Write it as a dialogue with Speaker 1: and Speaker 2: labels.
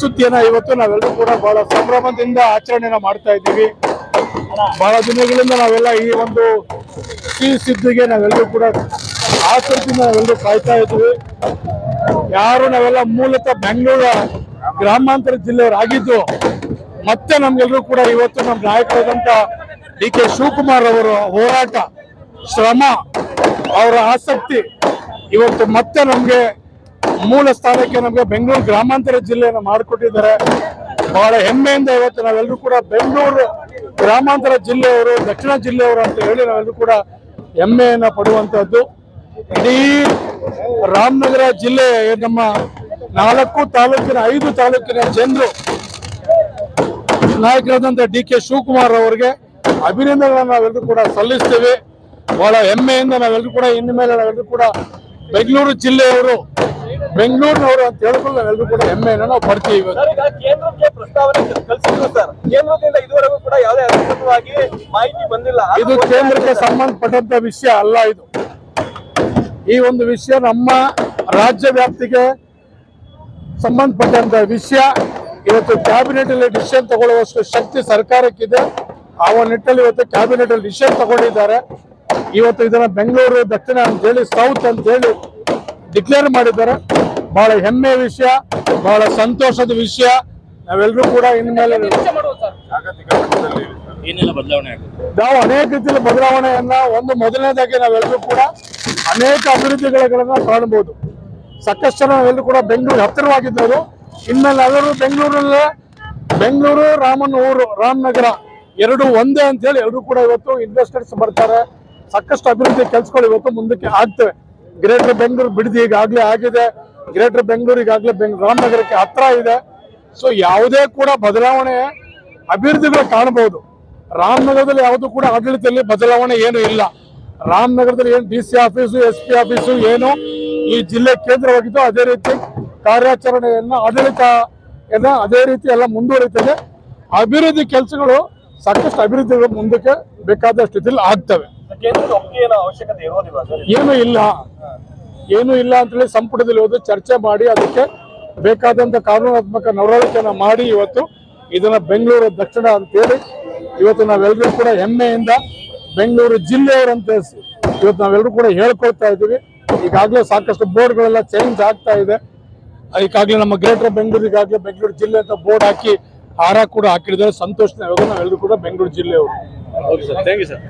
Speaker 1: ಸುದ್ದಿಯನ್ನ ಇವತ್ತು ನಾವೆಲ್ಲರೂ ಕೂಡ ಬಹಳ ಸಂಭ್ರಮದಿಂದ ಆಚರಣೆನ ಮಾಡ್ತಾ ಇದ್ದೀವಿ. ಬಹಳ ದಿನಗಳಿಂದ ನಾವೆಲ್ಲ ಈ ಒಂದು ಸಿಹಿ ಸುದ್ದಿಗೆ ನಾವೆಲ್ಲರೂ ಕೂಡ ಆಸಕ್ತಿಯಿಂದ ನಾವೆಲ್ಲರೂ ಕಾಯ್ತಾ ಇದ್ದೀವಿ. ಯಾರು ನಾವೆಲ್ಲ ಮೂಲತಃ ಬೆಂಗಳೂರು ಗ್ರಾಮಾಂತರ ಜಿಲ್ಲೆಯವರಾಗಿದ್ದು ಮತ್ತೆ ನಮ್ಗೆಲ್ಲರೂ ಕೂಡ ಇವತ್ತು ನಮ್ಮ ನಾಯಕರಾದಂತ ಡಿ.ಕೆ. ಶಿವಕುಮಾರ್ ಅವರ ಹೋರಾಟ, ಶ್ರಮ, ಅವರ ಆಸಕ್ತಿ ಇವತ್ತು ಮತ್ತೆ ನಮ್ಗೆ ಮೂಲ ಸ್ಥಾನಕ್ಕೆ ನಮ್ಗೆ ಬೆಂಗಳೂರು ಗ್ರಾಮಾಂತರ ಜಿಲ್ಲೆಯನ್ನು ಮಾಡಿಕೊಟ್ಟಿದ್ದಾರೆ. ಬಹಳ ಹೆಮ್ಮೆಯಿಂದ ಇವತ್ತು ನಾವೆಲ್ಲರೂ ಕೂಡ ಬೆಂಗಳೂರು ಗ್ರಾಮಾಂತರ ಜಿಲ್ಲೆಯವರು, ದಕ್ಷಿಣ ಜಿಲ್ಲೆಯವರು ಅಂತ ಹೇಳಿ ನಾವೆಲ್ಲರೂ ಕೂಡ ಹೆಮ್ಮೆಯನ್ನ ಪಡುವಂತದ್ದು. ಇಡೀ ರಾಮನಗರ ಜಿಲ್ಲೆ ನಮ್ಮ 4 ತಾಲೂಕಿನ 5 ತಾಲೂಕಿನ ಜನರು ನಾಯಕರಾದಂತ ಡಿ.ಕೆ. ಶಿವಕುಮಾರ್ ಅವರಿಗೆ ಅಭಿನಂದನೆಗಳನ್ನ ನಾವೆಲ್ಲರೂ ಕೂಡ ಸಲ್ಲಿಸ್ತೇವೆ. ಬಹಳ ಹೆಮ್ಮೆಯಿಂದ ನಾವೆಲ್ಲರೂ ಕೂಡ ಇನ್ನು ಮೇಲೆ ನಾವೆಲ್ಲರೂ ಕೂಡ ಬೆಂಗಳೂರು ಜಿಲ್ಲೆಯವರು, ಬೆಂಗಳೂರಿನವರು ಅಂತ ಹೇಳಿಕೊಂಡು ನಾವೆಲ್ಲರೂ ಕೂಡ ಹೆಮ್ಮೆಯನ್ನು ನಾವು ಪಡ್ತೀವಿ.
Speaker 2: ಕೇಂದ್ರಕ್ಕೆ ಪ್ರಸ್ತಾವನೆ ಕಳಿಸಿದ್ರು ಸರ್, ಕೇಂದ್ರದಿಂದ ಇದುವರೆಗೂ ಕೂಡ ಯಾವುದೇ ಅಧಿಕೃತವಾಗಿ ಮಾಹಿತಿ ಬಂದಿಲ್ಲ. ಇದು
Speaker 1: ಕೇಂದ್ರಕ್ಕೆ ಸಂಬಂಧಪಟ್ಟಂತ ವಿಷಯ ಅಲ್ಲ. ಈ ಒಂದು ವಿಷಯ ನಮ್ಮ ರಾಜ್ಯ ವ್ಯಾಪ್ತಿಗೆ ಸಂಬಂಧಪಟ್ಟಂತ ವಿಷಯ. ಇವತ್ತು ಕ್ಯಾಬಿನೆಟ್ ಅಲ್ಲಿ ಡಿಸಿಷನ್ ತಗೊಳ್ಳುವಷ್ಟು ಶಕ್ತಿ ಸರ್ಕಾರಕ್ಕಿದೆ. ಆ ನಿಟ್ಟಲ್ಲಿ ಇವತ್ತು ಕ್ಯಾಬಿನೆಟ್ ಅಲ್ಲಿ ಡಿಸಿಷನ್ ತಗೊಂಡಿದ್ದಾರೆ. ಇವತ್ತು ಇದನ್ನ ಬೆಂಗಳೂರು ದಕ್ಷಿಣ ಅಂತ ಹೇಳಿ, ಸೌತ್ ಅಂತ ಹೇಳಿ ಡಿಕ್ಲೇರ್ ಮಾಡಿದ್ದಾರೆ. ಬಹಳ ಹೆಮ್ಮೆಯ ವಿಷಯ, ಬಹಳ ಸಂತೋಷದ ವಿಷಯ. ನಾವೆಲ್ಲರೂ ಕೂಡ ಇನ್ಮೇಲೆ ನಾವು ಅನೇಕ ರೀತಿಯ ಬದಲಾವಣೆಯನ್ನ, ಮೊದಲನೇದಾಗಿ ನಾವೆಲ್ಲರೂ ಕೂಡ ಅನೇಕ ಅಭಿವೃದ್ಧಿಗಳನ್ನ ಕಾಣಬಹುದು. ಸಾಕಷ್ಟು ಜನ ನಾವೆಲ್ಲರೂ ಕೂಡ ಬೆಂಗಳೂರು ಹತ್ತಿರವಾಗಿದ್ದವರು ಇನ್ಮೇಲೆ ಎಲ್ಲರೂ ಬೆಂಗಳೂರು ರಾಮನ ಊರು, ರಾಮನಗರ ಎರಡು ಒಂದೇ ಅಂತ ಹೇಳಿ ಎಲ್ಲರೂ ಕೂಡ ಇವತ್ತು ಇನ್ವೆಸ್ಟರ್ಸ್ ಬರ್ತಾರೆ. ಸಾಕಷ್ಟು ಅಭಿವೃದ್ಧಿ ಕೆಲಸಗಳು ಇವತ್ತು ಮುಂದಕ್ಕೆ ಆಗ್ತವೆ. ಗ್ರೇಟರ್ ಬೆಂಗಳೂರು ಬಿಡದಿ ಈಗಾಗಲೇ ಆಗಿದೆ. ಗ್ರೇಟರ್ ಬೆಂಗಳೂರು ಈಗಾಗಲೇ ರಾಮನಗರಕ್ಕೆ ಹತ್ರ ಇದೆ. ಸೊ ಯಾವುದೇ ಕೂಡ ಬದಲಾವಣೆ, ಅಭಿವೃದ್ಧಿಗಳು ಕಾಣಬಹುದು. ರಾಮನಗರದಲ್ಲಿ ಯಾವುದು ಕೂಡ ಆಡಳಿತದಲ್ಲಿ ಬದಲಾವಣೆ ಏನು ಇಲ್ಲ. ರಾಮನಗರದಲ್ಲಿ ಏನು DC ಆಫೀಸು, SP ಆಫೀಸು ಏನು ಈ ಜಿಲ್ಲೆ ಕೇಂದ್ರವಾಗಿದ್ದು ಅದೇ ರೀತಿ ಕಾರ್ಯಾಚರಣೆಯನ್ನ, ಆಡಳಿತ ಅದೇ ರೀತಿ ಎಲ್ಲ ಮುಂದುವರಿತದೆ. ಅಭಿವೃದ್ಧಿ ಕೆಲಸಗಳು, ಸಾಕಷ್ಟು ಅಭಿವೃದ್ಧಿಗಳು ಮುಂದಕ್ಕೆ ಬೇಕಾದಷ್ಟು ರೀತಿಯಲ್ಲಿ ಆಗ್ತವೆ. ಏನು ಇಲ್ಲ ಅಂತೇಳಿ ಸಂಪುಟದಲ್ಲಿ ಹೋಗಿ ಚರ್ಚೆ ಮಾಡಿ ಅದಕ್ಕೆ ಬೇಕಾದಂತ ಕಾನೂನಾತ್ಮಕ ನಡವಳಿಕೆಯನ್ನ ಮಾಡಿ ಇವತ್ತು ಇದನ್ನ ಬೆಂಗಳೂರು ದಕ್ಷಿಣ ಅಂತೇಳಿ ಇವತ್ತು ನಾವೆಲ್ಲರೂ ಕೂಡ ಹೆಮ್ಮೆಯಿಂದ ಬೆಂಗಳೂರು ಜಿಲ್ಲೆಯವರಂತ ಇವತ್ತು ನಾವೆಲ್ಲರೂ ಕೂಡ ಹೇಳ್ಕೊಳ್ತಾ ಇದ್ದೀವಿ. ಈಗಾಗಲೇ ಸಾಕಷ್ಟು ಬೋರ್ಡ್ಗಳೆಲ್ಲ ಚೇಂಜ್ ಆಗ್ತಾ ಇದೆ. ಈಗಾಗಲೇ ನಮ್ಮ ಗ್ರೇಟರ್ ಬೆಂಗಳೂರು, ಈಗಾಗಲೇ ಬೆಂಗಳೂರು ಜಿಲ್ಲೆ ಅಂತ ಬೋರ್ಡ್ ಹಾಕಿ ಹಾರ ಕೂಡ ಹಾಕಿದ್ದಾರೆ. ಸಂತೋಷ ನಾವೆಲ್ಲರೂ ಕೂಡ ಬೆಂಗಳೂರು ಜಿಲ್ಲೆಯವರು.
Speaker 2: Thank you sir.